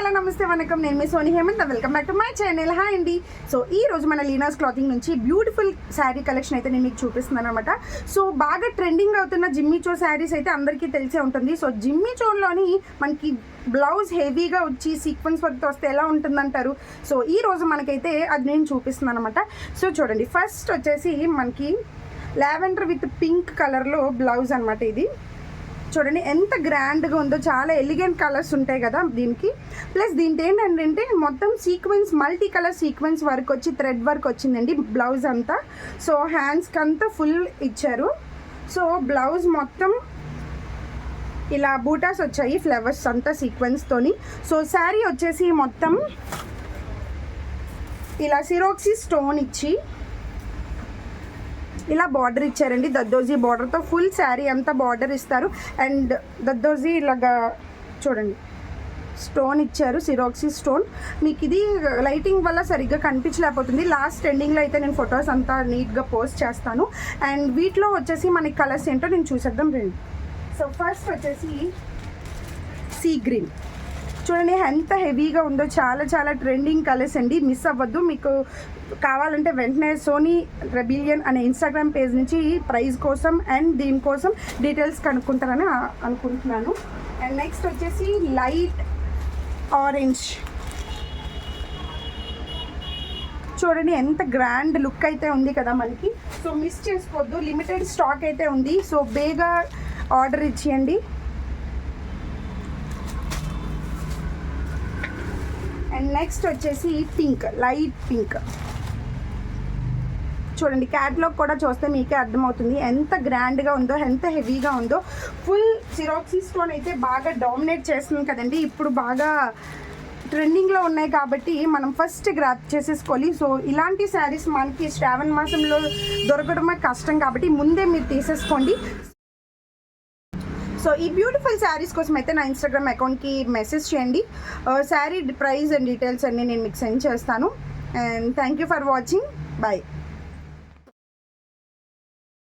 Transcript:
Hello నమస్తే వనకం, నేను మీ Soni Hemanth. Welcome back to my channel. Hi అండి. సో ఈ రోజు మన లీనాస్ క్లాతింగ్ నుంచి బ్యూటిఫుల్ శారీ కలెక్షన్ అయితే నేను మీకు చూపిస్తున్నాను అనమాట. సో బాగా ట్రెండింగ్ అవుతున్న జిమ్మిచో శారీస్ అయితే అందరికీ తెలిసే ఉంటుంది. సో జిమ్మిచోలోని మనకి బ్లౌజ్ హెవీగా వచ్చి సీక్వెన్స్ వర్క్తో వస్తే ఎలా ఉంటుందంటారు. సో ఈ రోజు మనకైతే అది నేను చూపిస్తున్నాను అనమాట. సో చూడండి, ఫస్ట్ వచ్చేసి మనకి లావెండర్ విత్ పింక్ కలర్లో బ్లౌజ్ అనమాట. ఇది చూడండి ఎంత గ్రాండ్గా ఉందో, చాలా ఎలిగెంట్ కలర్స్ ఉంటాయి కదా దీనికి. ప్లస్ దీంట్లో ఏంటంటే మొత్తం sequence, multi colour sequence work వచ్చి థ్రెడ్ వర్క్ వచ్చిందండి బ్లౌజ్ అంతా. సో హ్యాండ్స్కి అంతా ఫుల్ ఇచ్చారు. సో బ్లౌజ్ మొత్తం ఇలా బూటాస్ వచ్చాయి, ఫ్లవర్స్ అంతా సీక్వెన్స్తోని. సో శారీ వచ్చేసి మొత్తం ఇలా సిరోక్సీ స్టోన్ ఇచ్చి ఇలా బార్డర్ ఇచ్చారండి. దద్దోజీ బార్డర్తో ఫుల్ శారీ అంతా బార్డర్ ఇస్తారు. అండ్ దద్దోజీ ఇలాగా చూడండి స్టోన్ ఇచ్చారు, సిరోక్సీ స్టోన్. మీకు ఇది లైటింగ్ వల్ల సరిగ్గా కనిపించలేకపోతుంది. లాస్ట్ ఎండింగ్లో అయితే నేను ఫొటోస్ అంతా నీట్గా పోస్ట్ చేస్తాను. అండ్ వీటిలో వచ్చేసి మనకి కలర్స్ ఏంటో నేను చూసేద్దాం రండి. సో ఫస్ట్ వచ్చేసి సీ గ్రీన్. చూడండి ఎంత హెవీగా ఉందో, చాలా చాలా ట్రెండింగ్ కలర్స్ అండి. మిస్ అవ్వద్దు. మీకు కావాలంటే వెంటనే సోనీ రెబిలియన్ అనే ఇన్స్టాగ్రామ్ పేజ్ నుంచి ప్రైస్ కోసం అండ్ దీనికోసం డీటెయిల్స్ కనుక్కుంటారని అనుకుంటున్నాను. అండ్ నెక్స్ట్ వచ్చేసి లైట్ ఆరెంజ్. చూడండి ఎంత గ్రాండ్ లుక్ అయితే ఉంది కదా మనకి. సో మిస్ చేసుకోవద్దు, లిమిటెడ్ స్టాక్ అయితే ఉంది. సో బేగా ఆర్డర్ ఇచ్చేయండి. అండ్ నెక్స్ట్ వచ్చేసి పింక్, లైట్ పింక్. చూడండి క్యాట్లాగ్ కూడా చూస్తే మీకే అర్థమవుతుంది ఎంత గ్రాండ్గా ఉందో, ఎంత హెవీగా ఉందో. ఫుల్ సిరాక్సీ స్టోన్ అయితే బాగా డామినేట్ చేస్తుంది కదండి. ఇప్పుడు బాగా ట్రెండింగ్లో ఉన్నాయి కాబట్టి మనం ఫస్ట్ గ్రాప్ చేసేసుకోవాలి. సో ఇలాంటి శారీస్ మనకి శ్రావణ మాసంలో దొరకడమే కష్టం కాబట్టి ముందే మీరు తీసేసుకోండి. సో ఈ బ్యూటిఫుల్ శారీస్ కోసం అయితే నా ఇన్స్టాగ్రామ్ అకౌంట్కి మెసేజ్ చేయండి. శారీ ప్రైస్ అండ్ డీటెయిల్స్ అన్నీ నేను మీకు సెండ్ చేస్తాను. And thank you for watching. Bye.